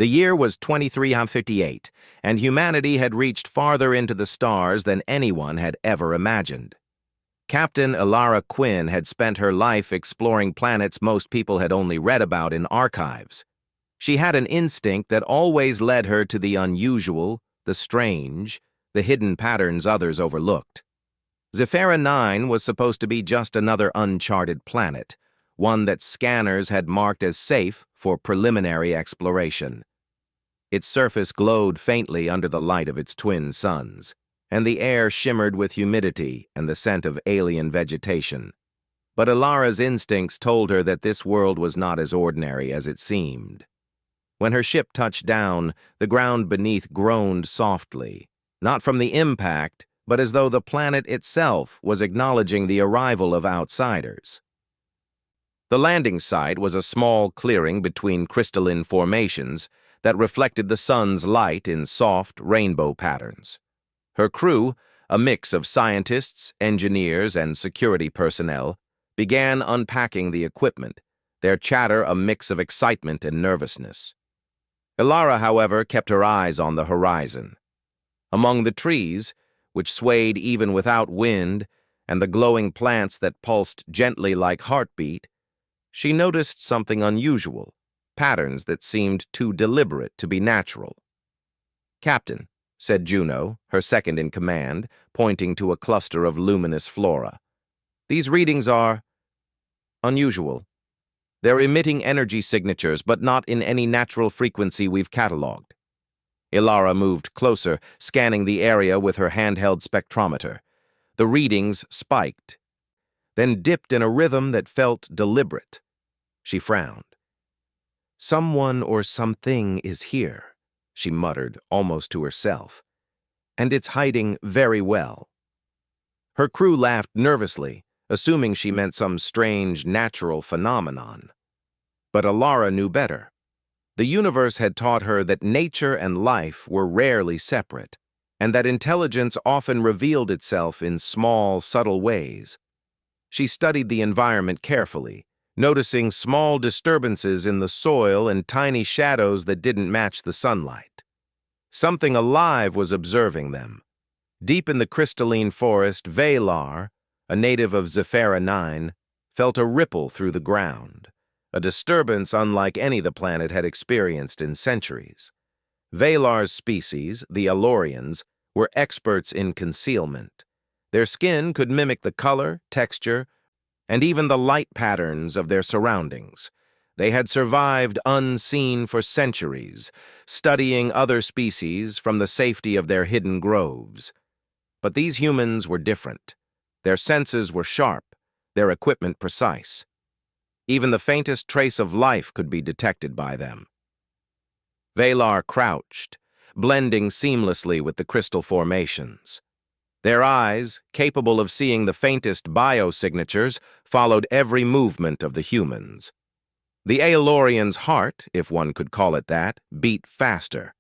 The year was 2358, and humanity had reached farther into the stars than anyone had ever imagined. Captain Elara Quinn had spent her life exploring planets most people had only read about in archives. She had an instinct that always led her to the unusual, the strange, the hidden patterns others overlooked. Zefira 9 was supposed to be just another uncharted planet, one that scanners had marked as safe for preliminary exploration. Its surface glowed faintly under the light of its twin suns, and the air shimmered with humidity and the scent of alien vegetation. But Elara's instincts told her that this world was not as ordinary as it seemed. When her ship touched down, the ground beneath groaned softly, not from the impact, but as though the planet itself was acknowledging the arrival of outsiders. The landing site was a small clearing between crystalline formations that reflected the sun's light in soft rainbow patterns. Her crew, a mix of scientists, engineers, and security personnel, began unpacking the equipment, their chatter a mix of excitement and nervousness. Elara, however, kept her eyes on the horizon. Among the trees, which swayed even without wind, and the glowing plants that pulsed gently like heartbeat, she noticed something unusual, patterns that seemed too deliberate to be natural. "Captain," said Juno, her second in command, pointing to a cluster of luminous flora, "these readings are unusual. They're emitting energy signatures, but not in any natural frequency we've cataloged." Elara moved closer, scanning the area with her handheld spectrometer. The readings spiked, then dipped in a rhythm that felt deliberate. She frowned. "Someone or something is here," she muttered, almost to herself. "And it's hiding very well." Her crew laughed nervously, assuming she meant some strange natural phenomenon. But Elara knew better. The universe had taught her that nature and life were rarely separate, and that intelligence often revealed itself in small, subtle ways. She studied the environment carefully, noticing small disturbances in the soil and tiny shadows that didn't match the sunlight. Something alive was observing them. Deep in the crystalline forest, Valar, a native of Zefira 9, felt a ripple through the ground, a disturbance unlike any the planet had experienced in centuries. Valar's species, the Elorians, were experts in concealment. Their skin could mimic the color, texture, and even the light patterns of their surroundings. They had survived unseen for centuries, studying other species from the safety of their hidden groves. But these humans were different. Their senses were sharp, their equipment precise. Even the faintest trace of life could be detected by them. Valar crouched, blending seamlessly with the crystal formations. Their eyes, capable of seeing the faintest biosignatures, followed every movement of the humans. The Aelorian's heart, if one could call it that, beat faster.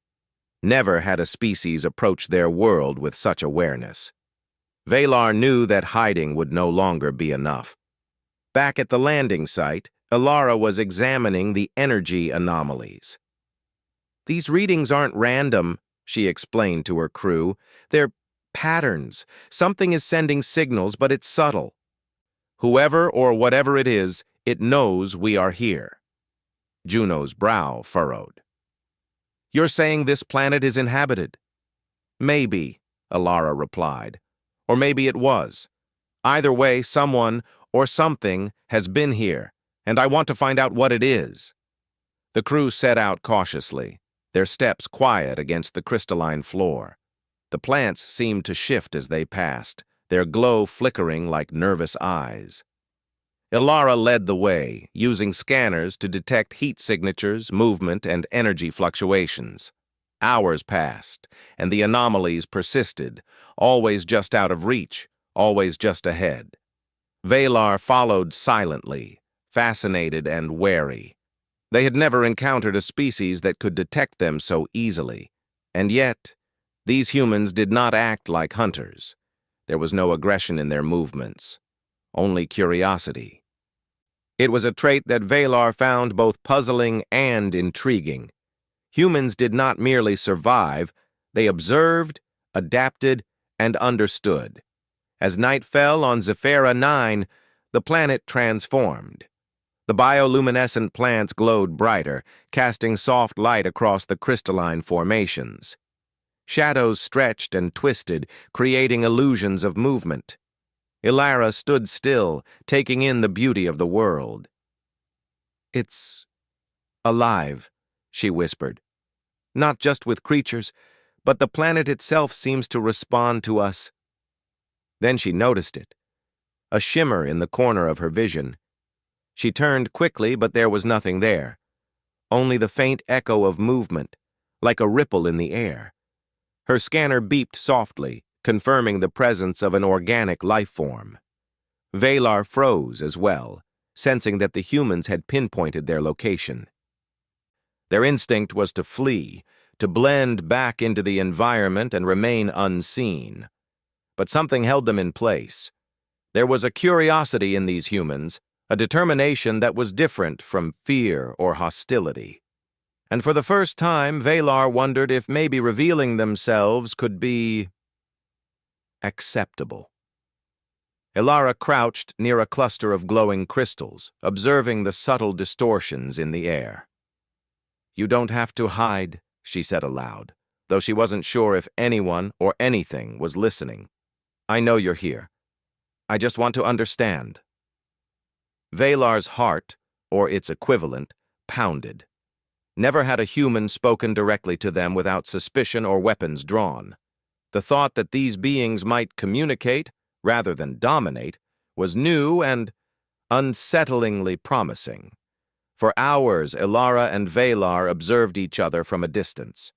Never had a species approached their world with such awareness. Valar knew that hiding would no longer be enough. Back at the landing site, Elara was examining the energy anomalies. "These readings aren't random," she explained to her crew. "They're patterns. Something is sending signals, but it's subtle. Whoever or whatever it is, it knows we are here." Juno's brow furrowed. "You're saying this planet is inhabited?" "Maybe," Elara replied. "Or maybe it was. Either way, someone or something has been here, and I want to find out what it is." The crew set out cautiously, their steps quiet against the crystalline floor. The plants seemed to shift as they passed, their glow flickering like nervous eyes. Elara led the way, using scanners to detect heat signatures, movement, and energy fluctuations. Hours passed, and the anomalies persisted, always just out of reach, always just ahead. Valar followed silently, fascinated and wary. They had never encountered a species that could detect them so easily. And yet, these humans did not act like hunters. There was no aggression in their movements, only curiosity. It was a trait that Valar found both puzzling and intriguing. Humans did not merely survive, they observed, adapted, and understood. As night fell on Zephyra 9, the planet transformed. The bioluminescent plants glowed brighter, casting soft light across the crystalline formations. Shadows stretched and twisted, creating illusions of movement. Ilara stood still, taking in the beauty of the world. "It's alive," she whispered. "Not just with creatures, but the planet itself seems to respond to us." Then she noticed it, a shimmer in the corner of her vision. She turned quickly, but there was nothing there, only the faint echo of movement, like a ripple in the air. Her scanner beeped softly, confirming the presence of an organic life form. Valar froze as well, sensing that the humans had pinpointed their location. Their instinct was to flee, to blend back into the environment and remain unseen. But something held them in place. There was a curiosity in these humans, a determination that was different from fear or hostility. And for the first time, Valar wondered if maybe revealing themselves could be acceptable. Ilara crouched near a cluster of glowing crystals, observing the subtle distortions in the air. "You don't have to hide," she said aloud, though she wasn't sure if anyone or anything was listening. "I know you're here. I just want to understand." Valar's heart, or its equivalent, pounded. Never had a human spoken directly to them without suspicion or weapons drawn. The thought that these beings might communicate, rather than dominate, was new and unsettlingly promising. For hours, Ilara and Valar observed each other from a distance.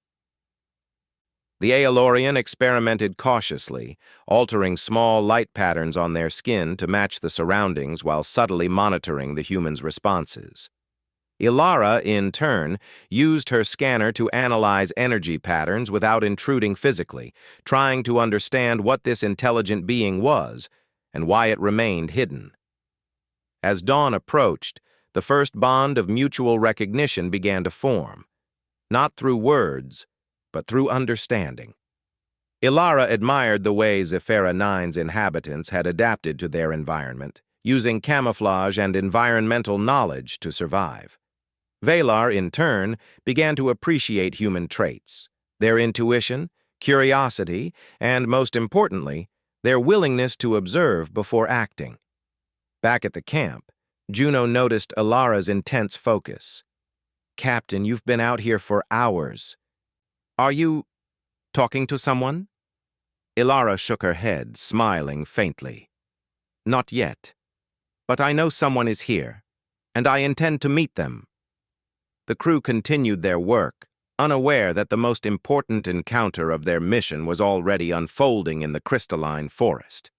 The Aelorian experimented cautiously, altering small light patterns on their skin to match the surroundings while subtly monitoring the humans' responses. Ilara, in turn, used her scanner to analyze energy patterns without intruding physically, trying to understand what this intelligent being was and why it remained hidden. As dawn approached, the first bond of mutual recognition began to form, not through words, but through understanding. Ilara admired the way Zephyra 9's inhabitants had adapted to their environment, using camouflage and environmental knowledge to survive. Valar, in turn, began to appreciate human traits, their intuition, curiosity, and, most importantly, their willingness to observe before acting. Back at the camp, Juno noticed Ilara's intense focus. "Captain, you've been out here for hours. Are you talking to someone?" Ilara shook her head, smiling faintly. "Not yet. But I know someone is here, and I intend to meet them." The crew continued their work, unaware that the most important encounter of their mission was already unfolding in the crystalline forest.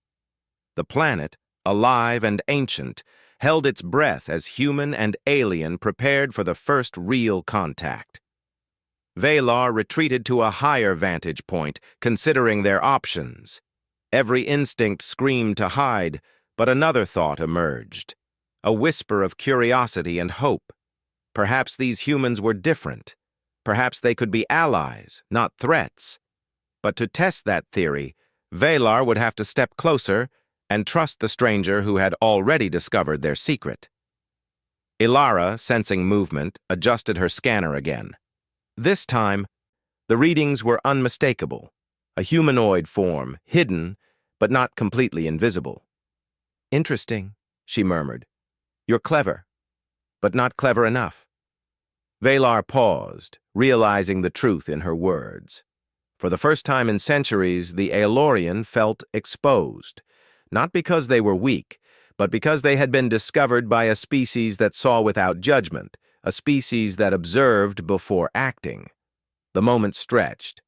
The planet, alive and ancient, held its breath as human and alien prepared for the first real contact. Valar retreated to a higher vantage point, considering their options. Every instinct screamed to hide, but another thought emerged, a whisper of curiosity and hope. Perhaps these humans were different. Perhaps they could be allies, not threats. But to test that theory, Valar would have to step closer and trust the stranger who had already discovered their secret. Ilara, sensing movement, adjusted her scanner again. This time, the readings were unmistakable, a humanoid form, hidden, but not completely invisible. "Interesting," she murmured. "You're clever, but not clever enough." Valar paused, realizing the truth in her words. For the first time in centuries, the Aelorian felt exposed, not because they were weak, but because they had been discovered by a species that saw without judgment, a species that observed before acting. The moment stretched.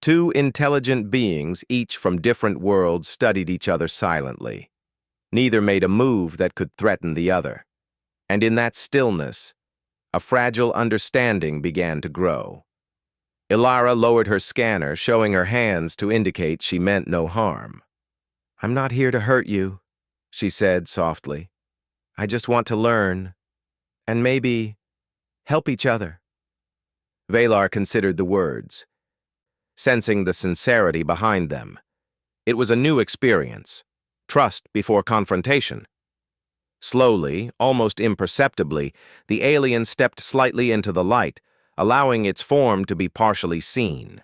Two intelligent beings, each from different worlds, studied each other silently. Neither made a move that could threaten the other. And in that stillness, a fragile understanding began to grow. Ilara lowered her scanner, showing her hands to indicate she meant no harm. "I'm not here to hurt you," she said softly. "I just want to learn, and maybe help each other." Valar considered the words, sensing the sincerity behind them. It was a new experience. Trust before confrontation. Slowly, almost imperceptibly, the alien stepped slightly into the light, allowing its form to be partially seen.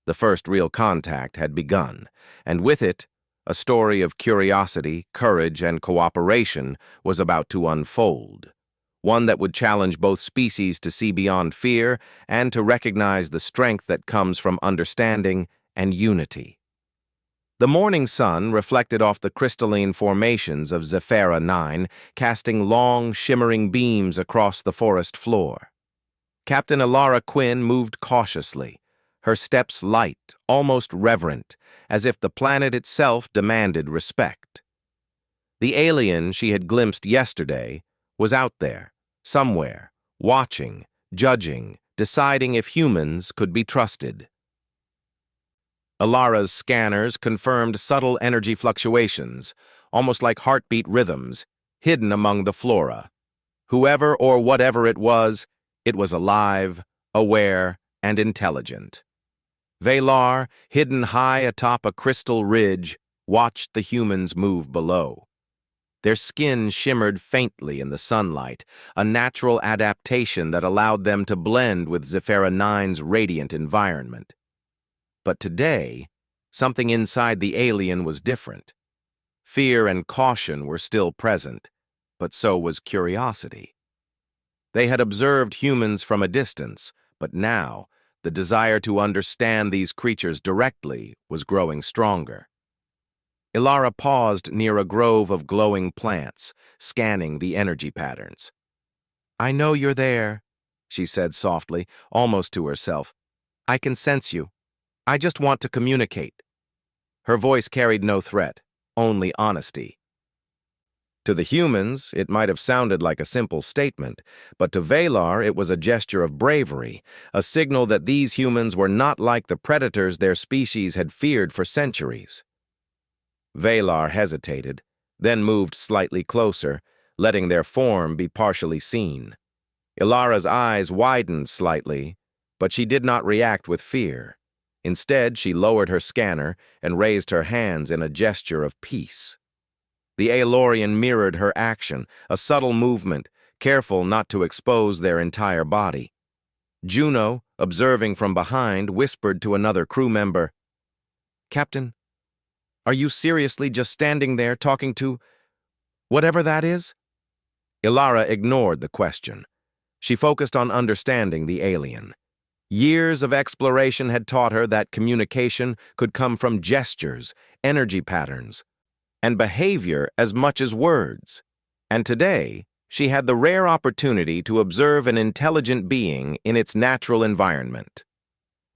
The first real contact had begun, and with it, a story of curiosity, courage, and cooperation was about to unfold. One that would challenge both species to see beyond fear and to recognize the strength that comes from understanding and unity. The morning sun reflected off the crystalline formations of Zephyrah 9, casting long, shimmering beams across the forest floor. Captain Alara Quinn moved cautiously, her steps light, almost reverent, as if the planet itself demanded respect. The alien she had glimpsed yesterday was out there, somewhere, watching, judging, deciding if humans could be trusted. Alara's scanners confirmed subtle energy fluctuations, almost like heartbeat rhythms, hidden among the flora. Whoever or whatever it was alive, aware, and intelligent. Valar, hidden high atop a crystal ridge, watched the humans move below. Their skin shimmered faintly in the sunlight, a natural adaptation that allowed them to blend with Zephyrah 9's radiant environment. But today, something inside the alien was different. Fear and caution were still present, but so was curiosity. They had observed humans from a distance, but now, the desire to understand these creatures directly was growing stronger. Alara paused near a grove of glowing plants, scanning the energy patterns. "I know you're there," she said softly, almost to herself. "I can sense you. I just want to communicate." Her voice carried no threat, only honesty. To the humans, it might have sounded like a simple statement, but to Valar it was a gesture of bravery, a signal that these humans were not like the predators their species had feared for centuries. Valar hesitated, then moved slightly closer, letting their form be partially seen. Ilara's eyes widened slightly, but she did not react with fear. Instead, she lowered her scanner and raised her hands in a gesture of peace. The Aelorian mirrored her action, a subtle movement, careful not to expose their entire body. Juno, observing from behind, whispered to another crew member, "Captain, are you seriously just standing there talking to whatever that is?" Ilara ignored the question. She focused on understanding the alien. Years of exploration had taught her that communication could come from gestures, energy patterns, and behavior as much as words. And today, she had the rare opportunity to observe an intelligent being in its natural environment.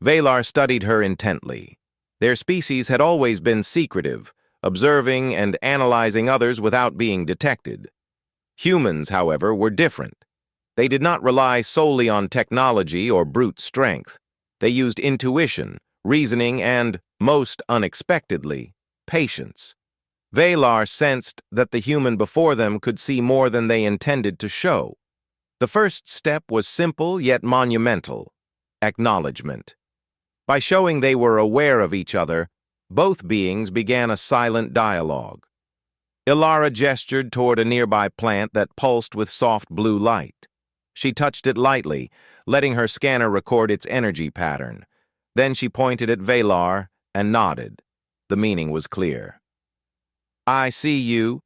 Valar studied her intently. Their species had always been secretive, observing and analyzing others without being detected. Humans, however, were different. They did not rely solely on technology or brute strength. They used intuition, reasoning, and, most unexpectedly, patience. Valar sensed that the human before them could see more than they intended to show. The first step was simple yet monumental: acknowledgement. By showing they were aware of each other, both beings began a silent dialogue. Ilara gestured toward a nearby plant that pulsed with soft blue light. She touched it lightly, letting her scanner record its energy pattern. Then she pointed at Valar and nodded. The meaning was clear. "I see you,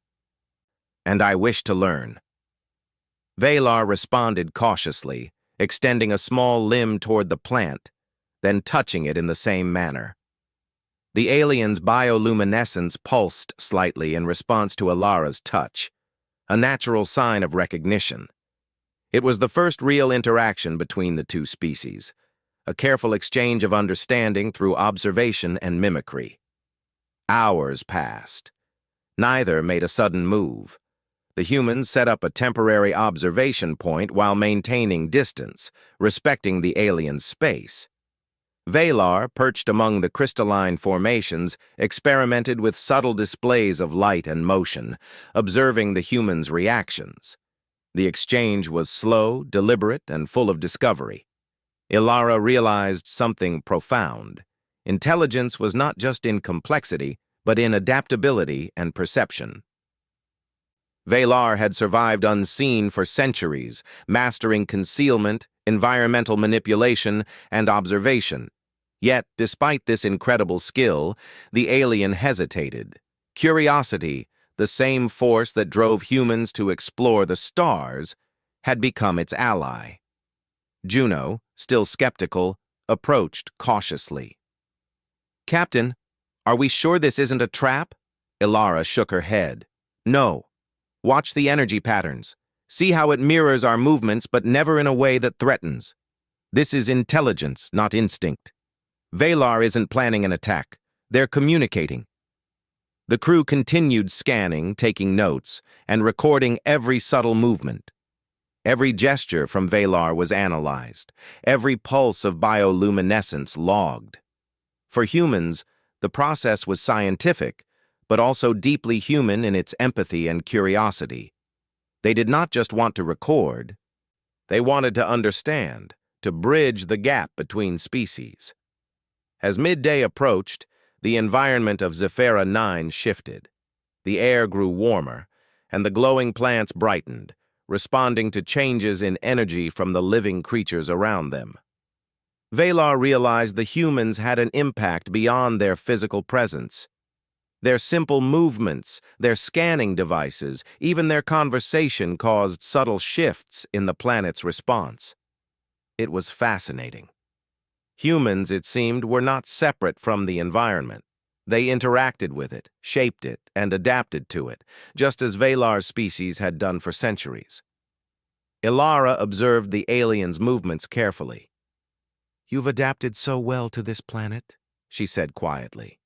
and I wish to learn." Valar responded cautiously, extending a small limb toward the plant, then touching it in the same manner. The alien's bioluminescence pulsed slightly in response to Alara's touch, a natural sign of recognition. It was the first real interaction between the two species, a careful exchange of understanding through observation and mimicry. Hours passed. Neither made a sudden move. The humans set up a temporary observation point while maintaining distance, respecting the alien's space. Valar, perched among the crystalline formations, experimented with subtle displays of light and motion, observing the humans' reactions. The exchange was slow, deliberate, and full of discovery. Ilara realized something profound. Intelligence was not just in complexity, but in adaptability and perception. Valar had survived unseen for centuries, mastering concealment, environmental manipulation, and observation. Yet, despite this incredible skill, the alien hesitated. Curiosity, the same force that drove humans to explore the stars, had become its ally. Juno, still skeptical, approached cautiously. "Captain, are we sure this isn't a trap?" Ilara shook her head. "No. Watch the energy patterns. See how it mirrors our movements, but never in a way that threatens. This is intelligence, not instinct. Valar isn't planning an attack. They're communicating." The crew continued scanning, taking notes, and recording every subtle movement. Every gesture from Valar was analyzed, every pulse of bioluminescence logged. For humans, the process was scientific, but also deeply human in its empathy and curiosity. They did not just want to record, they wanted to understand, to bridge the gap between species. As midday approached, the environment of Zephyra 9 shifted. The air grew warmer, and the glowing plants brightened, responding to changes in energy from the living creatures around them. Valar realized the humans had an impact beyond their physical presence. Their simple movements, their scanning devices, even their conversation caused subtle shifts in the planet's response. It was fascinating. Humans, it seemed, were not separate from the environment. They interacted with it, shaped it, and adapted to it, just as Valar's species had done for centuries. Ilara observed the aliens' movements carefully. "You've adapted so well to this planet," she said quietly.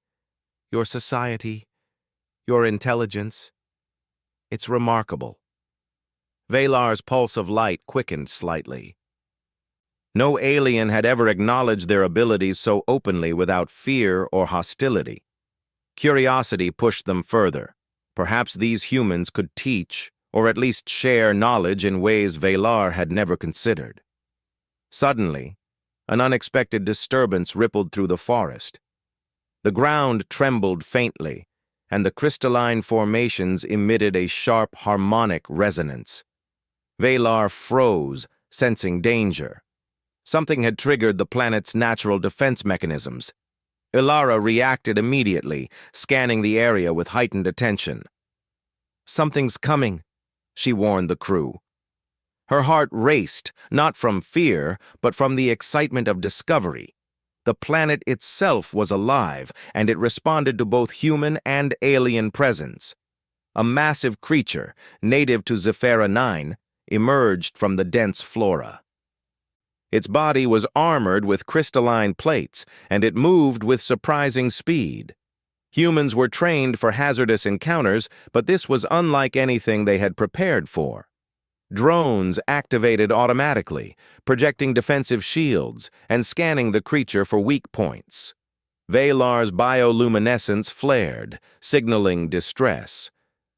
"Your society, your intelligence, it's remarkable." Valar's pulse of light quickened slightly. No alien had ever acknowledged their abilities so openly without fear or hostility. Curiosity pushed them further. Perhaps these humans could teach, or at least share knowledge in ways Valar had never considered. Suddenly, an unexpected disturbance rippled through the forest. The ground trembled faintly, and the crystalline formations emitted a sharp harmonic resonance. Valar froze, sensing danger. Something had triggered the planet's natural defense mechanisms. Ilara reacted immediately, scanning the area with heightened attention. "Something's coming," she warned the crew. Her heart raced, not from fear, but from the excitement of discovery. The planet itself was alive, and it responded to both human and alien presence. A massive creature, native to Zephyra 9, emerged from the dense flora. Its body was armored with crystalline plates, and it moved with surprising speed. Humans were trained for hazardous encounters, but this was unlike anything they had prepared for. Drones activated automatically, projecting defensive shields and scanning the creature for weak points. Valar's bioluminescence flared, signaling distress.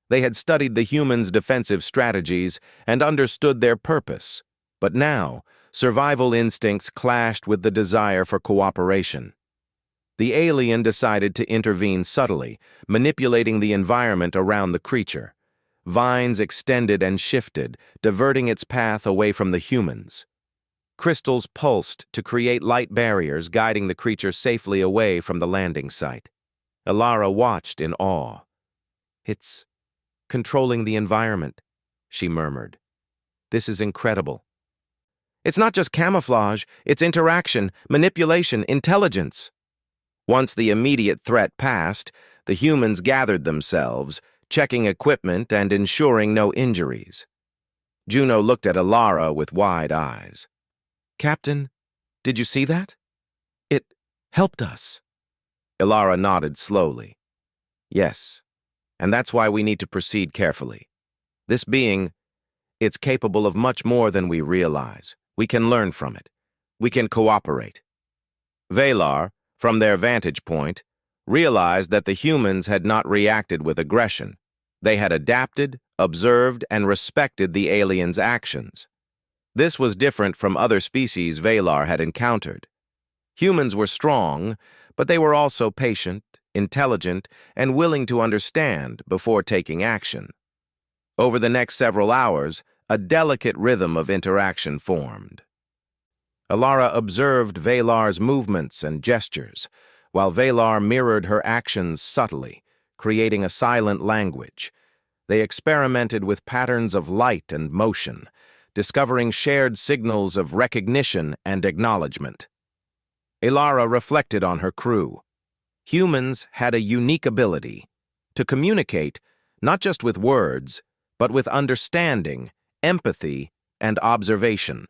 They had studied the humans' defensive strategies and understood their purpose, but now, survival instincts clashed with the desire for cooperation. The alien decided to intervene subtly, manipulating the environment around the creature. Vines extended and shifted, diverting its path away from the humans. Crystals pulsed to create light barriers, guiding the creature safely away from the landing site. Ilara watched in awe. "It's controlling the environment," she murmured. "This is incredible." "It's not just camouflage, it's interaction, manipulation, intelligence." Once the immediate threat passed, the humans gathered themselves, checking equipment and ensuring no injuries. Juno looked at Ilara with wide eyes. "Captain, did you see that? It helped us." Ilara nodded slowly. "Yes, and that's why we need to proceed carefully. This being, it's capable of much more than we realize. We can learn from it. We can cooperate." Valar, from their vantage point, realized that the humans had not reacted with aggression. They had adapted, observed, and respected the aliens' actions. This was different from other species Valar had encountered. Humans were strong, but they were also patient, intelligent, and willing to understand before taking action. Over the next several hours, a delicate rhythm of interaction formed. Alara observed Valar's movements and gestures, while Valar mirrored her actions subtly, creating a silent language. They experimented with patterns of light and motion, discovering shared signals of recognition and acknowledgement. Alara reflected on her crew. Humans had a unique ability to communicate not just with words, but with understanding, empathy, and observation.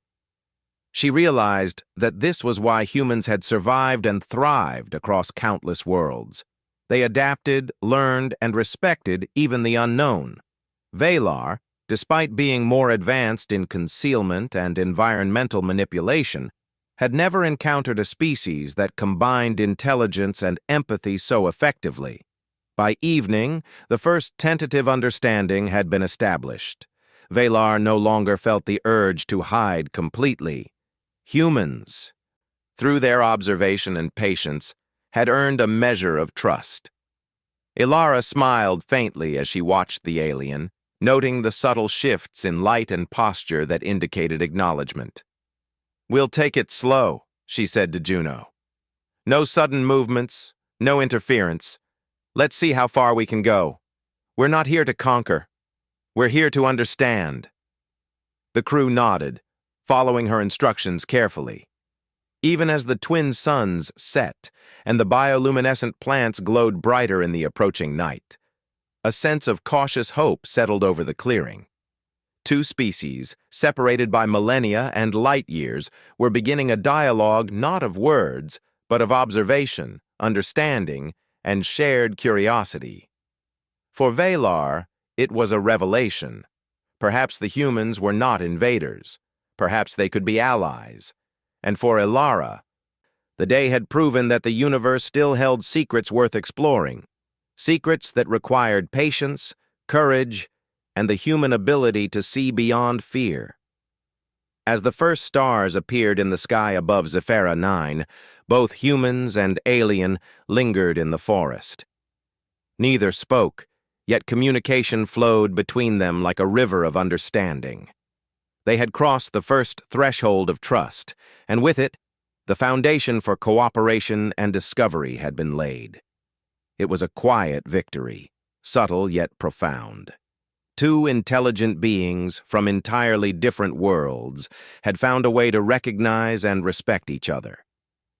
She realized that this was why humans had survived and thrived across countless worlds. They adapted, learned, and respected even the unknown. Valar, despite being more advanced in concealment and environmental manipulation, had never encountered a species that combined intelligence and empathy so effectively. By evening, the first tentative understanding had been established. Valar no longer felt the urge to hide completely. Humans, through their observation and patience, had earned a measure of trust. Alara smiled faintly as she watched the alien, noting the subtle shifts in light and posture that indicated acknowledgement. "We'll take it slow," she said to Juno. "No sudden movements, no interference. Let's see how far we can go. We're not here to conquer. We're here to understand." The crew nodded, following her instructions carefully. Even as the twin suns set and the bioluminescent plants glowed brighter in the approaching night, a sense of cautious hope settled over the clearing. Two species, separated by millennia and light years, were beginning a dialogue not of words, but of observation, understanding, and shared curiosity. For Valar, it was a revelation. Perhaps the humans were not invaders. Perhaps they could be allies. And for Alara, the day had proven that the universe still held secrets worth exploring, secrets that required patience, courage, and the human ability to see beyond fear. As the first stars appeared in the sky above Zephira 9, both humans and alien lingered in the forest. Neither spoke, yet communication flowed between them like a river of understanding. They had crossed the first threshold of trust, and with it, the foundation for cooperation and discovery had been laid. It was a quiet victory, subtle yet profound. Two intelligent beings from entirely different worlds had found a way to recognize and respect each other.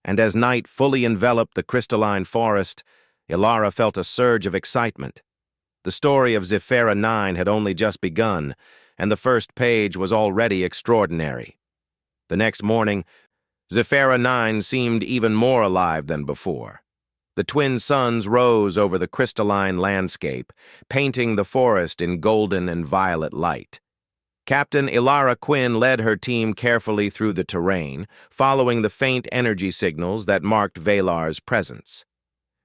And as night fully enveloped the crystalline forest, Alara felt a surge of excitement. The story of Zephira 9 had only just begun, and the first page was already extraordinary. The next morning, Zephira 9 seemed even more alive than before. The twin suns rose over the crystalline landscape, painting the forest in golden and violet light. Captain Alara Quinn led her team carefully through the terrain, following the faint energy signals that marked Valar's presence.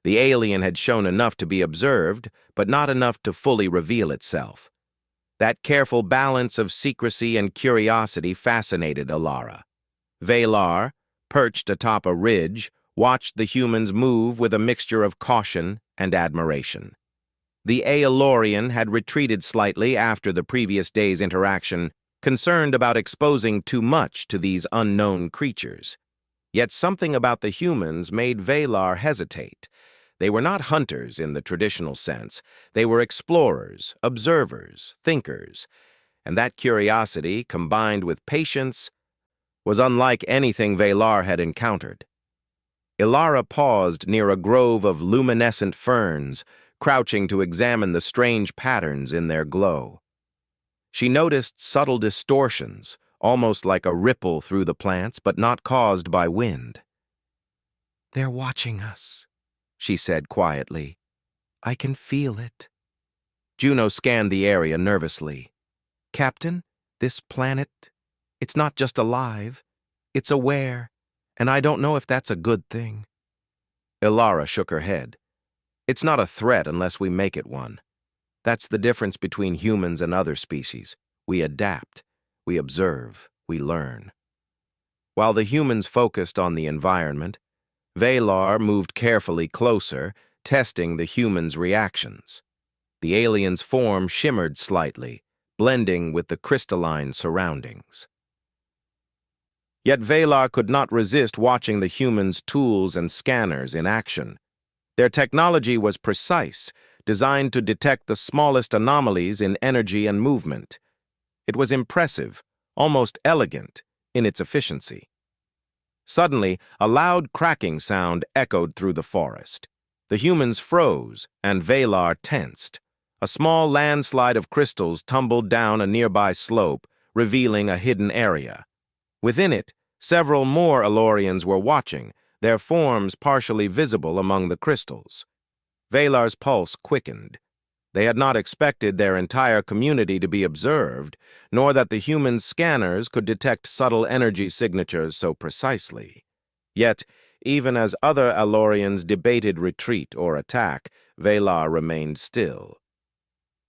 The alien had shown enough to be observed, but not enough to fully reveal itself. That careful balance of secrecy and curiosity fascinated Alara. Valar, perched atop a ridge, watched the humans move with a mixture of caution and admiration. The Aelorian had retreated slightly after the previous day's interaction, concerned about exposing too much to these unknown creatures. Yet something about the humans made Valar hesitate. They were not hunters in the traditional sense. They were explorers, observers, thinkers, and that curiosity, combined with patience, was unlike anything Valar had encountered. Alara paused near a grove of luminescent ferns, crouching to examine the strange patterns in their glow. She noticed subtle distortions, almost like a ripple through the plants, but not caused by wind. "They're watching us," she said quietly. "I can feel it." Juno scanned the area nervously. "Captain, this planet, it's not just alive, it's aware, and I don't know if that's a good thing." Alara shook her head. "It's not a threat unless we make it one. That's the difference between humans and other species. We adapt, we observe, we learn. While the humans focused on the environment, Valar moved carefully closer, testing the humans' reactions. The alien's form shimmered slightly, blending with the crystalline surroundings. Yet Valar could not resist watching the humans' tools and scanners in action. Their technology was precise, designed to detect the smallest anomalies in energy and movement. It was impressive, almost elegant, in its efficiency. Suddenly, a loud cracking sound echoed through the forest. The humans froze, and Valar tensed. A small landslide of crystals tumbled down a nearby slope, revealing a hidden area. Within it, several more Elorians were watching, their forms partially visible among the crystals. Valar's pulse quickened. They had not expected their entire community to be observed, nor that the human scanners could detect subtle energy signatures so precisely. Yet, even as other Elorians debated retreat or attack, Valar remained still.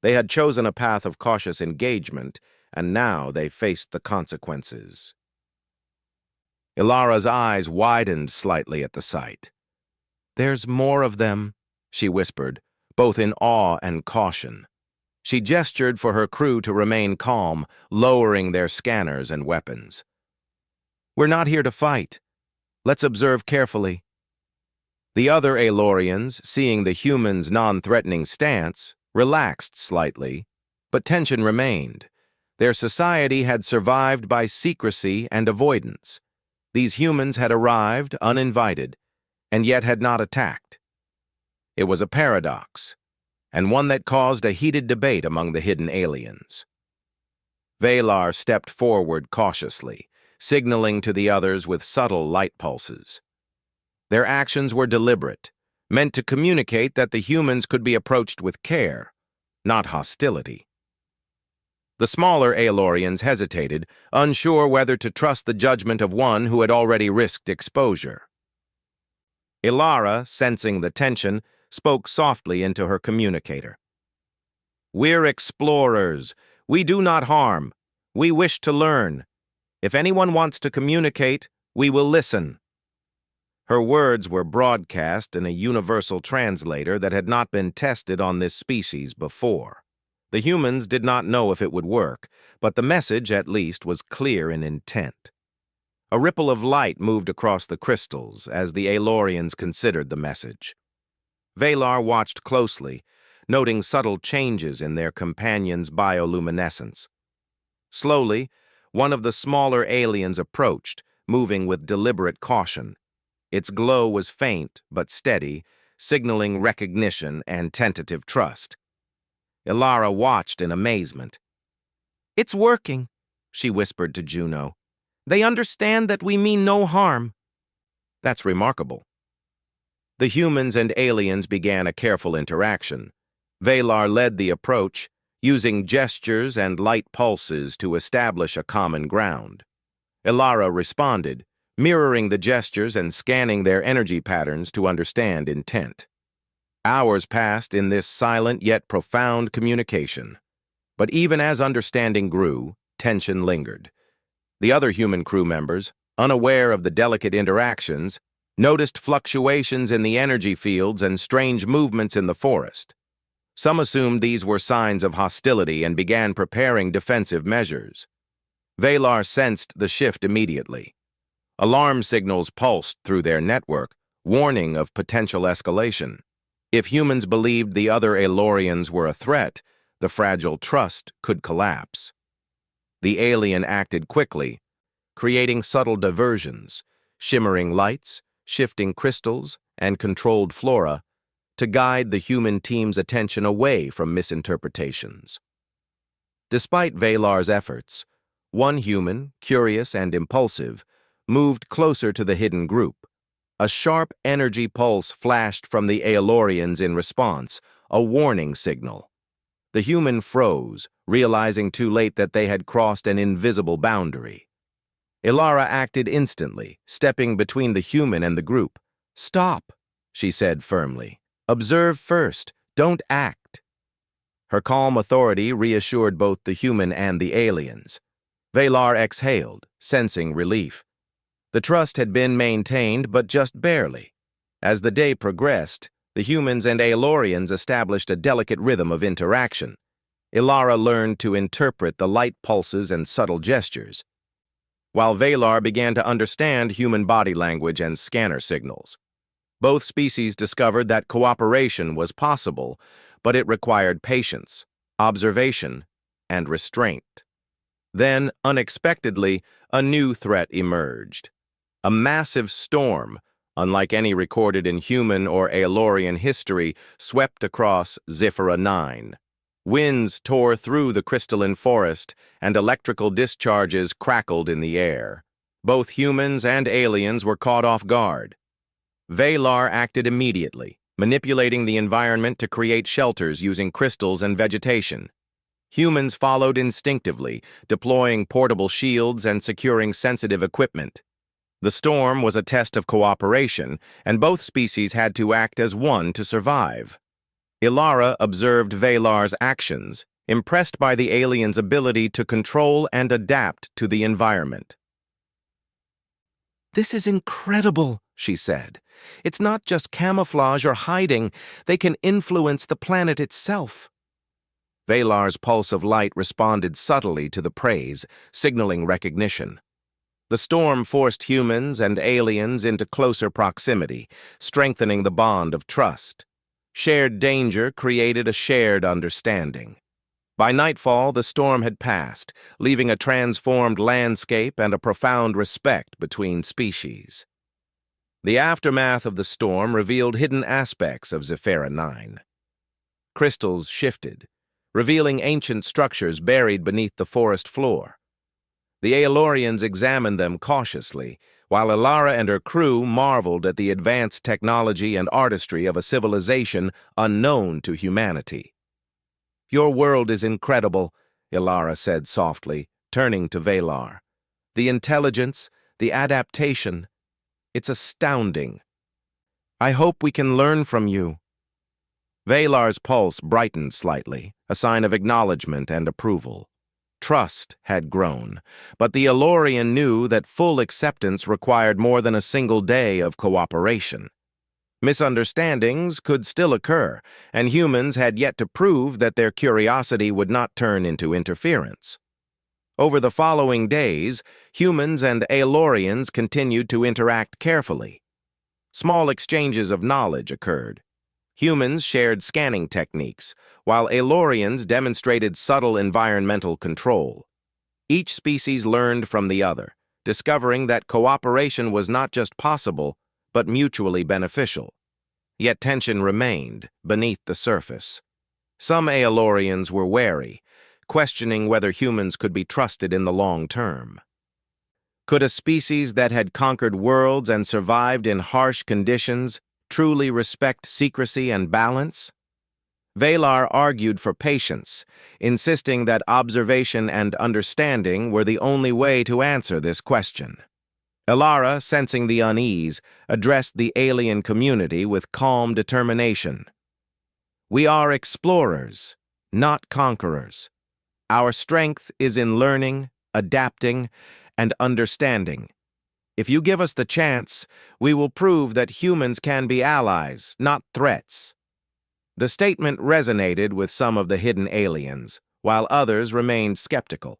They had chosen a path of cautious engagement, and now they faced the consequences. Ilara's eyes widened slightly at the sight. "There's more of them," she whispered, both in awe and caution. She gestured for her crew to remain calm, lowering their scanners and weapons. "We're not here to fight. Let's observe carefully." The other Aelorians, seeing the humans' non-threatening stance, relaxed slightly, but tension remained. Their society had survived by secrecy and avoidance. These humans had arrived uninvited, and yet had not attacked. It was a paradox, and one that caused a heated debate among the hidden aliens. Valar stepped forward cautiously, signaling to the others with subtle light pulses. Their actions were deliberate, meant to communicate that the humans could be approached with care, not hostility. The smaller Aelorians hesitated, unsure whether to trust the judgment of one who had already risked exposure. Ilara, sensing the tension, spoke softly into her communicator. "We're explorers. We do not harm. We wish to learn. If anyone wants to communicate, we will listen." Her words were broadcast in a universal translator that had not been tested on this species before. The humans did not know if it would work, but the message, at least, was clear in intent. A ripple of light moved across the crystals as the Aelorians considered the message. Valar watched closely, noting subtle changes in their companions' bioluminescence. Slowly, one of the smaller aliens approached, moving with deliberate caution. Its glow was faint but steady, signaling recognition and tentative trust. Ilara watched in amazement. "It's working," she whispered to Juno. "They understand that we mean no harm." "That's remarkable." The humans and aliens began a careful interaction. Valar led the approach, using gestures and light pulses to establish a common ground. Ilara responded, mirroring the gestures and scanning their energy patterns to understand intent. Hours passed in this silent yet profound communication. But even as understanding grew, tension lingered. The other human crew members, unaware of the delicate interactions, noticed fluctuations in the energy fields and strange movements in the forest. Some assumed these were signs of hostility and began preparing defensive measures. Valar sensed the shift immediately. Alarm signals pulsed through their network, warning of potential escalation. If humans believed the other Aelorians were a threat, the fragile trust could collapse. The alien acted quickly, creating subtle diversions, shimmering lights, shifting crystals, and controlled flora, to guide the human team's attention away from misinterpretations. Despite Valar's efforts, one human, curious and impulsive, moved closer to the hidden group. A sharp energy pulse flashed from the Aelorians in response, a warning signal. The human froze, realizing too late that they had crossed an invisible boundary. Ilara acted instantly, stepping between the human and the group. "Stop," she said firmly. "Observe first, don't act." Her calm authority reassured both the human and the aliens. Valar exhaled, sensing relief. The trust had been maintained, but just barely. As the day progressed, the humans and Aelorians established a delicate rhythm of interaction. Ilara learned to interpret the light pulses and subtle gestures, while Valar began to understand human body language and scanner signals. Both species discovered that cooperation was possible, but it required patience, observation, and restraint. Then, unexpectedly, a new threat emerged. A massive storm, unlike any recorded in human or Aelorian history, swept across Zifra 9. Winds tore through the crystalline forest, and electrical discharges crackled in the air. Both humans and aliens were caught off guard. Valar acted immediately, manipulating the environment to create shelters using crystals and vegetation. Humans followed instinctively, deploying portable shields and securing sensitive equipment. The storm was a test of cooperation, and both species had to act as one to survive. Ilara observed Valar's actions, impressed by the alien's ability to control and adapt to the environment. "This is incredible," she said. "It's not just camouflage or hiding. They can influence the planet itself." Valar's pulse of light responded subtly to the praise, signaling recognition. The storm forced humans and aliens into closer proximity, strengthening the bond of trust. Shared danger created a shared understanding. By nightfall, the storm had passed, leaving a transformed landscape and a profound respect between species. The aftermath of the storm revealed hidden aspects of Zifra 9. Crystals shifted, revealing ancient structures buried beneath the forest floor. The Aelorians examined them cautiously, while Ilara and her crew marveled at the advanced technology and artistry of a civilization unknown to humanity. "Your world is incredible," Ilara said softly, turning to Valar. "The intelligence, the adaptation, it's astounding. I hope we can learn from you." Valar's pulse brightened slightly, a sign of acknowledgement and approval. Trust had grown, but the Aelorian knew that full acceptance required more than a single day of cooperation. Misunderstandings could still occur, and humans had yet to prove that their curiosity would not turn into interference. Over the following days, humans and Aelorians continued to interact carefully. Small exchanges of knowledge occurred. Humans shared scanning techniques, while Aelorians demonstrated subtle environmental control. Each species learned from the other, discovering that cooperation was not just possible, but mutually beneficial. Yet tension remained beneath the surface. Some Aelorians were wary, questioning whether humans could be trusted in the long term. Could a species that had conquered worlds and survived in harsh conditions truly respect secrecy and balance? Valar argued for patience, insisting that observation and understanding were the only way to answer this question. Ilara, sensing the unease, addressed the alien community with calm determination. "We are explorers, not conquerors. Our strength is in learning, adapting, and understanding. If you give us the chance, we will prove that humans can be allies, not threats." The statement resonated with some of the hidden aliens, while others remained skeptical.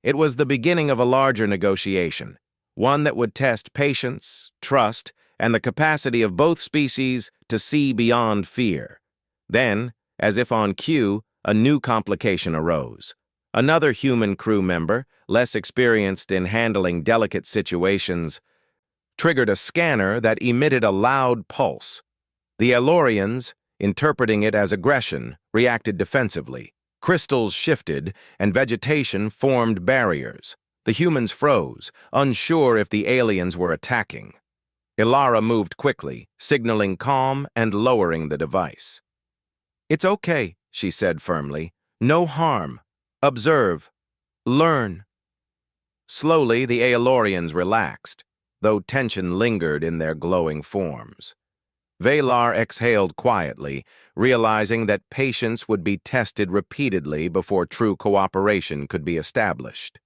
It was the beginning of a larger negotiation, one that would test patience, trust, and the capacity of both species to see beyond fear. Then, as if on cue, a new complication arose. Another human crew member, less experienced in handling delicate situations, triggered a scanner that emitted a loud pulse. The Aelorians, interpreting it as aggression, reacted defensively. Crystals shifted, and vegetation formed barriers. The humans froze, unsure if the aliens were attacking. Ilara moved quickly, signaling calm and lowering the device. "It's okay," she said firmly. "No harm. Observe. Learn." Slowly, the Aelorians relaxed, though tension lingered in their glowing forms. Valar exhaled quietly, realizing that patience would be tested repeatedly before true cooperation could be established.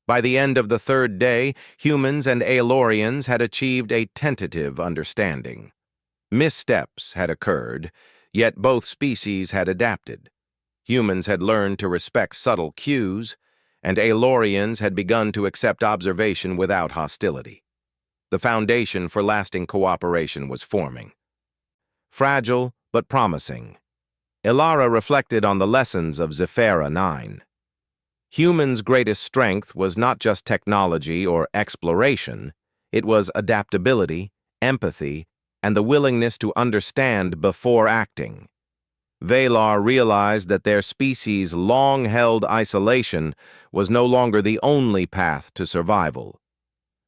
By the end of the third day, humans and Aelorians had achieved a tentative understanding. Missteps had occurred, yet both species had adapted. Humans had learned to respect subtle cues, and Aelorians had begun to accept observation without hostility. The foundation for lasting cooperation was forming. Fragile, but promising. Ilara reflected on the lessons of Zephira 9. Humans' greatest strength was not just technology or exploration, it was adaptability, empathy, and the willingness to understand before acting. Valar realized that their species' long-held isolation was no longer the only path to survival.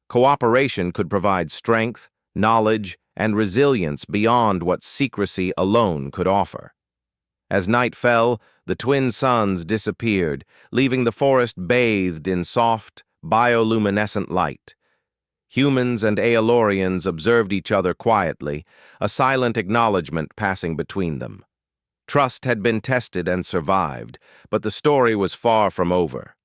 Cooperation could provide strength, knowledge, and resilience beyond what secrecy alone could offer. As night fell, the twin suns disappeared, leaving the forest bathed in soft, bioluminescent light. Humans and Aelorians observed each other quietly, a silent acknowledgement passing between them. Trust had been tested and survived, but the story was far from over.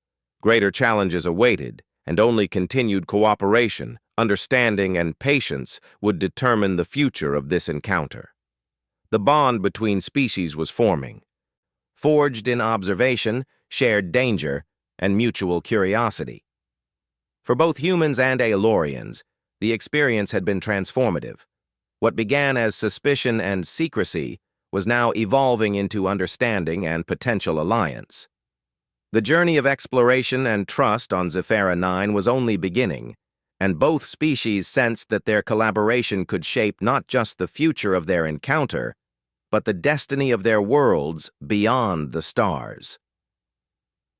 Greater challenges awaited, and only continued cooperation, understanding, and patience would determine the future of this encounter. The bond between species was forming, forged in observation, shared danger, and mutual curiosity. For both humans and Aelorians, the experience had been transformative. What began as suspicion and secrecy was now evolving into understanding and potential alliance. The journey of exploration and trust on Zephira 9 was only beginning, and both species sensed that their collaboration could shape not just the future of their encounter, but the destiny of their worlds beyond the stars.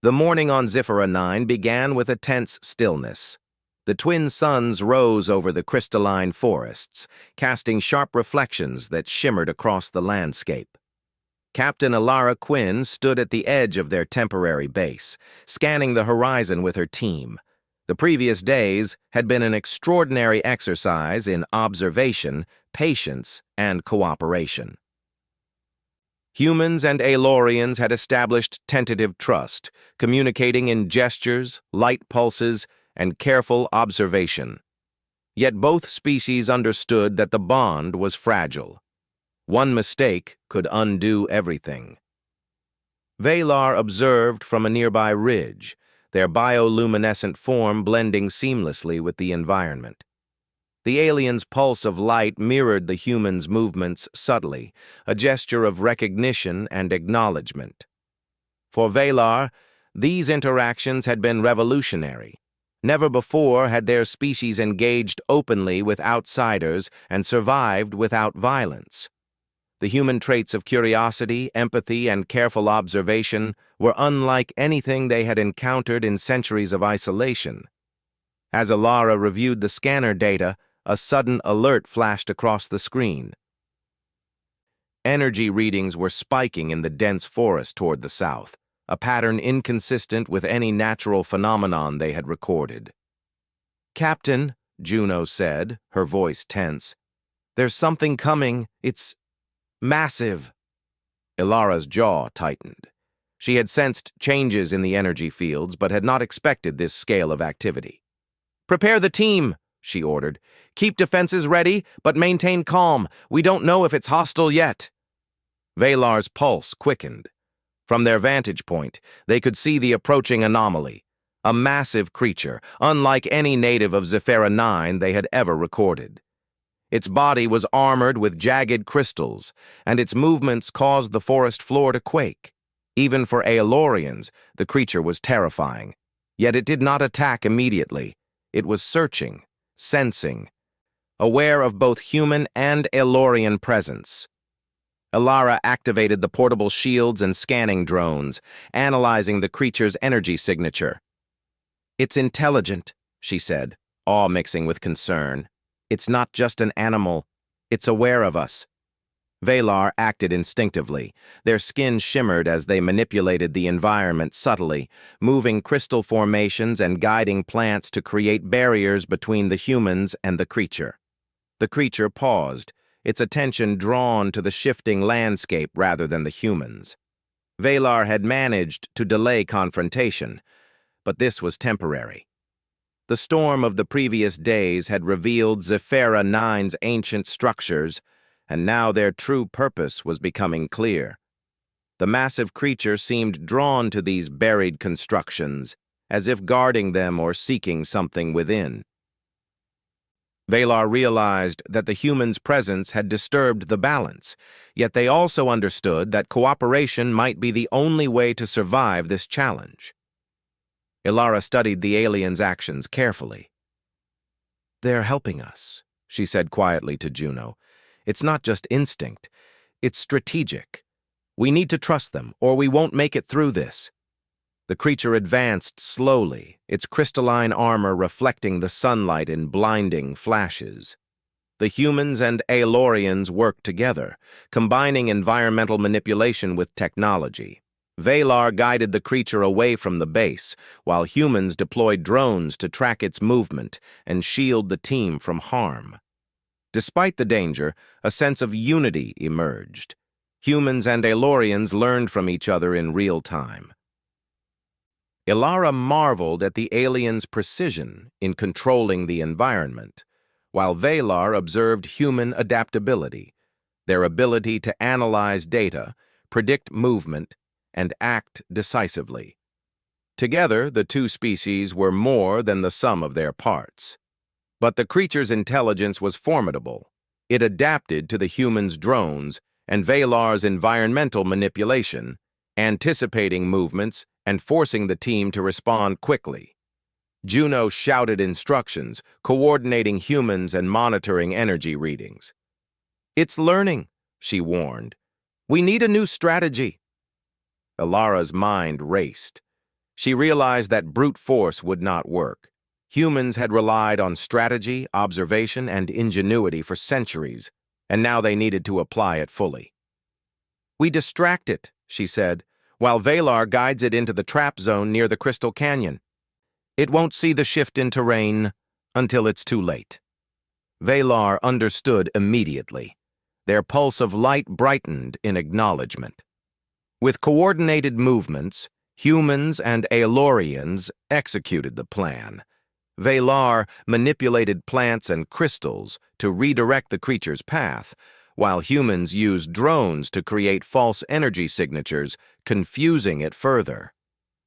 The morning on Zephira 9 began with a tense stillness. The twin suns rose over the crystalline forests, casting sharp reflections that shimmered across the landscape. Captain Ilara Quinn stood at the edge of their temporary base, scanning the horizon with her team. The previous days had been an extraordinary exercise in observation, patience, and cooperation. Humans and Aelorians had established tentative trust, communicating in gestures, light pulses, and careful observation. Yet both species understood that the bond was fragile. One mistake could undo everything. Valar observed from a nearby ridge, their bioluminescent form blending seamlessly with the environment. The alien's pulse of light mirrored the human's movements subtly, a gesture of recognition and acknowledgement. For Valar, these interactions had been revolutionary. Never before had their species engaged openly with outsiders and survived without violence. The human traits of curiosity, empathy, and careful observation were unlike anything they had encountered in centuries of isolation. As Ilara reviewed the scanner data, a sudden alert flashed across the screen. Energy readings were spiking in the dense forest toward the south, a pattern inconsistent with any natural phenomenon they had recorded. "Captain," Juno said, her voice tense, "there's something coming. It's massive." Ilara's jaw tightened. She had sensed changes in the energy fields, but had not expected this scale of activity. "Prepare the team," she ordered. "Keep defenses ready, but maintain calm. We don't know if it's hostile yet." Valar's pulse quickened. From their vantage point, they could see the approaching anomaly, a massive creature, unlike any native of Zephira 9 they had ever recorded. Its body was armored with jagged crystals, and its movements caused the forest floor to quake. Even for Aelorians, the creature was terrifying. Yet it did not attack immediately. It was searching, sensing, aware of both human and Aelorian presence. Ilara activated the portable shields and scanning drones, analyzing the creature's energy signature. "It's intelligent," she said, awe mixing with concern. "It's not just an animal. It's aware of us." Valar acted instinctively. Their skin shimmered as they manipulated the environment subtly, moving crystal formations and guiding plants to create barriers between the humans and the creature. The creature paused, its attention drawn to the shifting landscape rather than the humans. Valar had managed to delay confrontation, but this was temporary. The storm of the previous days had revealed Zefira 9's ancient structures, and now their true purpose was becoming clear. The massive creature seemed drawn to these buried constructions, as if guarding them or seeking something within. Valar realized that the humans' presence had disturbed the balance, yet they also understood that cooperation might be the only way to survive this challenge. Ilara studied the aliens' actions carefully. "They're helping us," she said quietly to Juno. "It's not just instinct, it's strategic. We need to trust them, or we won't make it through this." The creature advanced slowly, its crystalline armor reflecting the sunlight in blinding flashes. The humans and Aelorians worked together, combining environmental manipulation with technology. Valar guided the creature away from the base, while humans deployed drones to track its movement and shield the team from harm. Despite the danger, a sense of unity emerged. Humans and Aelorians learned from each other in real time. Ilara marveled at the aliens' precision in controlling the environment, while Valar observed human adaptability, their ability to analyze data, predict movement, and act decisively. Together, the two species were more than the sum of their parts. But the creature's intelligence was formidable. It adapted to the humans' drones and Valar's environmental manipulation, anticipating movements and forcing the team to respond quickly. Juno shouted instructions, coordinating humans and monitoring energy readings. "It's learning," she warned. "We need a new strategy." Ilara's mind raced. She realized that brute force would not work. Humans had relied on strategy, observation, and ingenuity for centuries, and now they needed to apply it fully. "We distract it," she said, "while Valar guides it into the trap zone near the Crystal Canyon. It won't see the shift in terrain until it's too late." Valar understood immediately. Their pulse of light brightened in acknowledgement. With coordinated movements, humans and Aelorians executed the plan. Valar manipulated plants and crystals to redirect the creature's path, while humans used drones to create false energy signatures, confusing it further.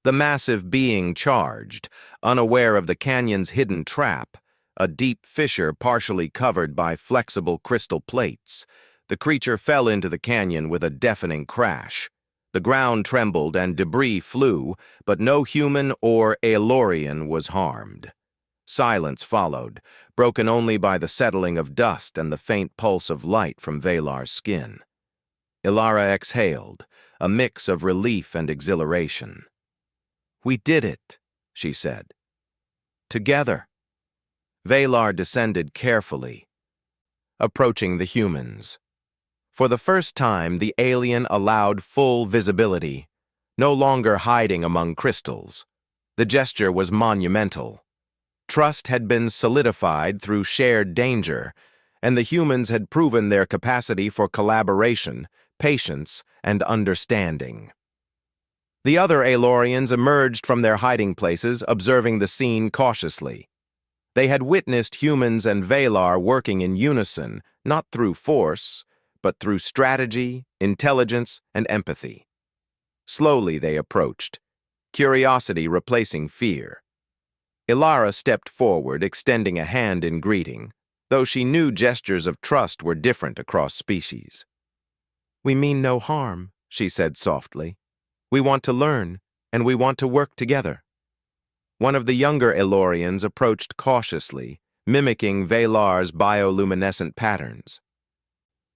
The massive being charged, unaware of the canyon's hidden trap, a deep fissure partially covered by flexible crystal plates. The creature fell into the canyon with a deafening crash. The ground trembled and debris flew, but no human or Aelorian was harmed. Silence followed, broken only by the settling of dust and the faint pulse of light from Valar's skin. Ilara exhaled, a mix of relief and exhilaration. "We did it," she said. "Together." Valar descended carefully, approaching the humans. For the first time, the alien allowed full visibility, no longer hiding among crystals. The gesture was monumental. Trust had been solidified through shared danger, and the humans had proven their capacity for collaboration, patience, and understanding. The other Aelorians emerged from their hiding places, observing the scene cautiously. They had witnessed humans and Valar working in unison, not through force, but through strategy, intelligence, and empathy. Slowly they approached, curiosity replacing fear. Ilara stepped forward, extending a hand in greeting, though she knew gestures of trust were different across species. "We mean no harm," she said softly. "We want to learn, and we want to work together." One of the younger Aelorians approached cautiously, mimicking Valar's bioluminescent patterns.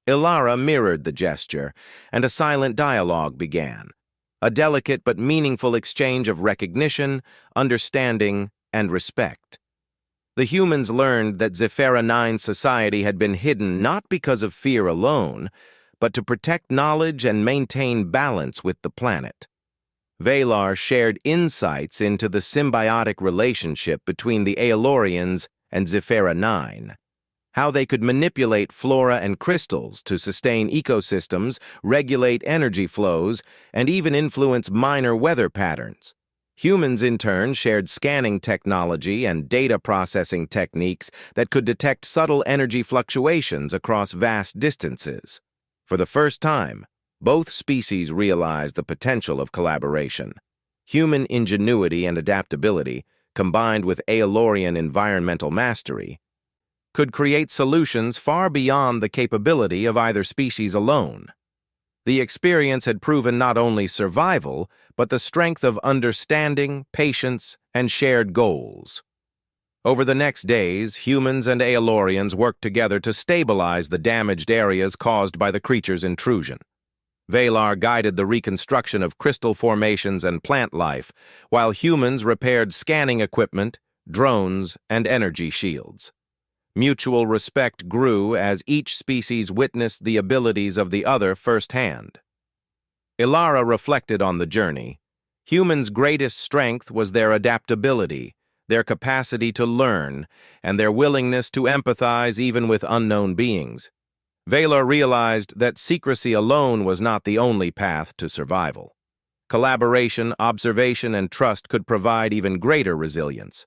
Ilara mirrored the gesture, and a silent dialogue began, a delicate but meaningful exchange of recognition, understanding, and respect. The humans learned that Zefira 9's society had been hidden not because of fear alone, but to protect knowledge and maintain balance with the planet. Valar shared insights into the symbiotic relationship between the Aelorians and Zefira 9, how they could manipulate flora and crystals to sustain ecosystems, regulate energy flows, and even influence minor weather patterns. Humans, in turn, shared scanning technology and data processing techniques that could detect subtle energy fluctuations across vast distances. For the first time, both species realized the potential of collaboration. Human ingenuity and adaptability, combined with Aelorian environmental mastery, could create solutions far beyond the capability of either species alone. The experience had proven not only survival, but the strength of understanding, patience, and shared goals. Over the next days, humans and Aelorians worked together to stabilize the damaged areas caused by the creature's intrusion. Valar guided the reconstruction of crystal formations and plant life, while humans repaired scanning equipment, drones, and energy shields. Mutual respect grew as each species witnessed the abilities of the other firsthand. Ilara reflected on the journey. Humans' greatest strength was their adaptability, their capacity to learn, and their willingness to empathize even with unknown beings. Valar realized that secrecy alone was not the only path to survival. Collaboration, observation, and trust could provide even greater resilience.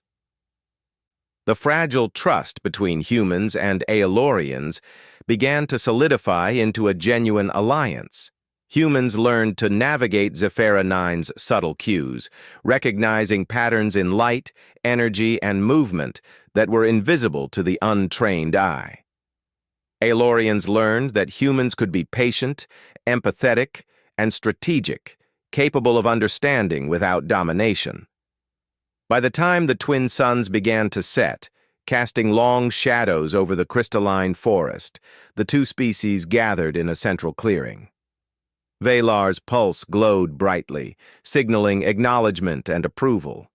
The fragile trust between humans and Aelorians began to solidify into a genuine alliance. Humans learned to navigate Zephyra Nine's subtle cues, recognizing patterns in light, energy, and movement that were invisible to the untrained eye. Aelorians learned that humans could be patient, empathetic, and strategic, capable of understanding without domination. By the time the twin suns began to set, casting long shadows over the crystalline forest, the two species gathered in a central clearing. Valar's pulse glowed brightly, signaling acknowledgement and approval.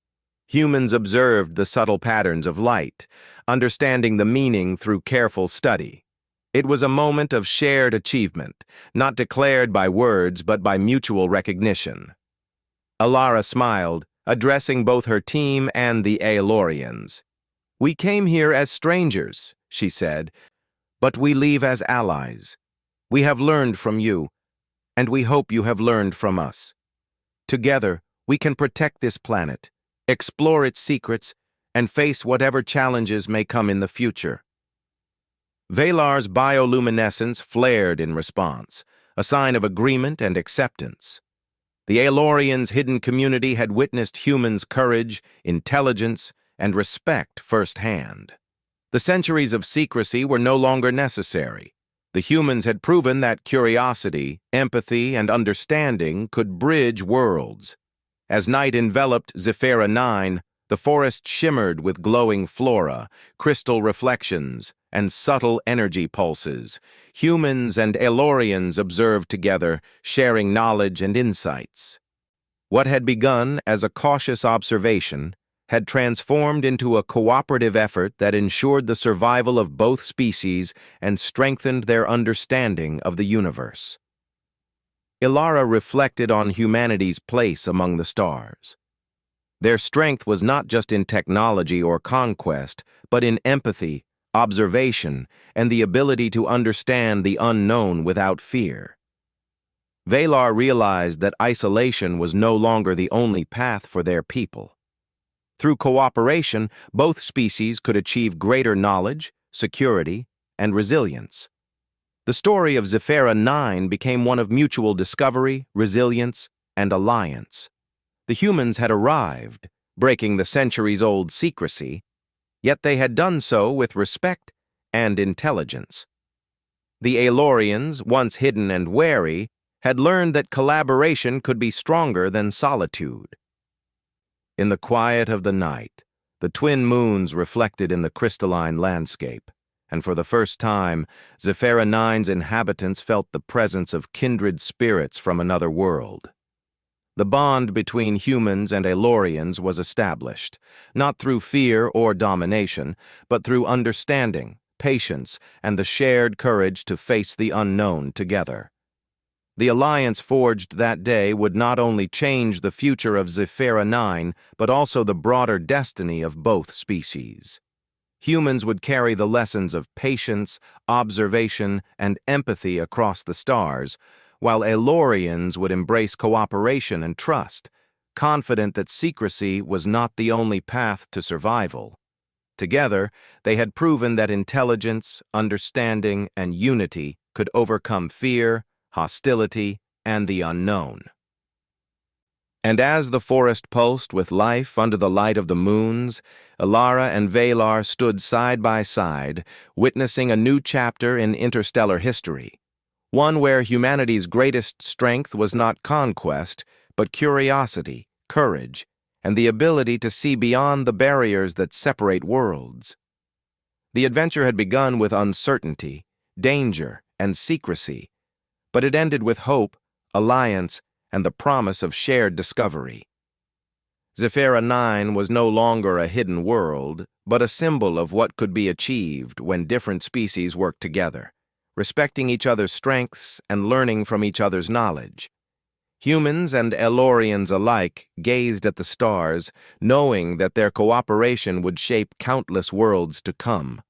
Humans observed the subtle patterns of light, understanding the meaning through careful study. It was a moment of shared achievement, not declared by words but by mutual recognition. Ilara smiled, addressing both her team and the Aelorians. "We came here as strangers," she said, "but we leave as allies. We have learned from you, and we hope you have learned from us. Together, we can protect this planet, explore its secrets, and face whatever challenges may come in the future." Valar's bioluminescence flared in response, a sign of agreement and acceptance. The Aelorians' hidden community had witnessed humans' courage, intelligence, and respect firsthand. The centuries of secrecy were no longer necessary. The humans had proven that curiosity, empathy, and understanding could bridge worlds. As night enveloped Zephyra 9, the forest shimmered with glowing flora, crystal reflections, and subtle energy pulses. Humans and Aelorians observed together, sharing knowledge and insights. What had begun as a cautious observation had transformed into a cooperative effort that ensured the survival of both species and strengthened their understanding of the universe. Ilara reflected on humanity's place among the stars. Their strength was not just in technology or conquest, but in empathy, observation, and the ability to understand the unknown without fear. Valar realized that isolation was no longer the only path for their people. Through cooperation, both species could achieve greater knowledge, security, and resilience. The story of Zephyra 9 became one of mutual discovery, resilience, and alliance. The humans had arrived, breaking the centuries-old secrecy, yet they had done so with respect and intelligence. The Aelorians, once hidden and wary, had learned that collaboration could be stronger than solitude. In the quiet of the night, the twin moons reflected in the crystalline landscape, and for the first time, Zephyra 9's inhabitants felt the presence of kindred spirits from another world. The bond between humans and Aelorians was established, not through fear or domination, but through understanding, patience, and the shared courage to face the unknown together. The alliance forged that day would not only change the future of Zephyra 9, but also the broader destiny of both species. Humans would carry the lessons of patience, observation, and empathy across the stars, while Aelorians would embrace cooperation and trust, confident that secrecy was not the only path to survival. Together, they had proven that intelligence, understanding, and unity could overcome fear, hostility, and the unknown. And as the forest pulsed with life under the light of the moons, Alara and Valar stood side by side, witnessing a new chapter in interstellar history, one where humanity's greatest strength was not conquest, but curiosity, courage, and the ability to see beyond the barriers that separate worlds. The adventure had begun with uncertainty, danger, and secrecy, but it ended with hope, alliance, and the promise of shared discovery. Zephyra 9 was no longer a hidden world, but a symbol of what could be achieved when different species worked together, respecting each other's strengths and learning from each other's knowledge. Humans and Elorians alike gazed at the stars, knowing that their cooperation would shape countless worlds to come.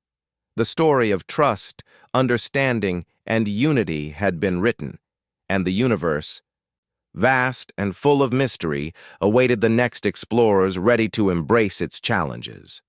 The story of trust, understanding, and unity had been written, and the universe, vast and full of mystery, awaited the next explorers ready to embrace its challenges.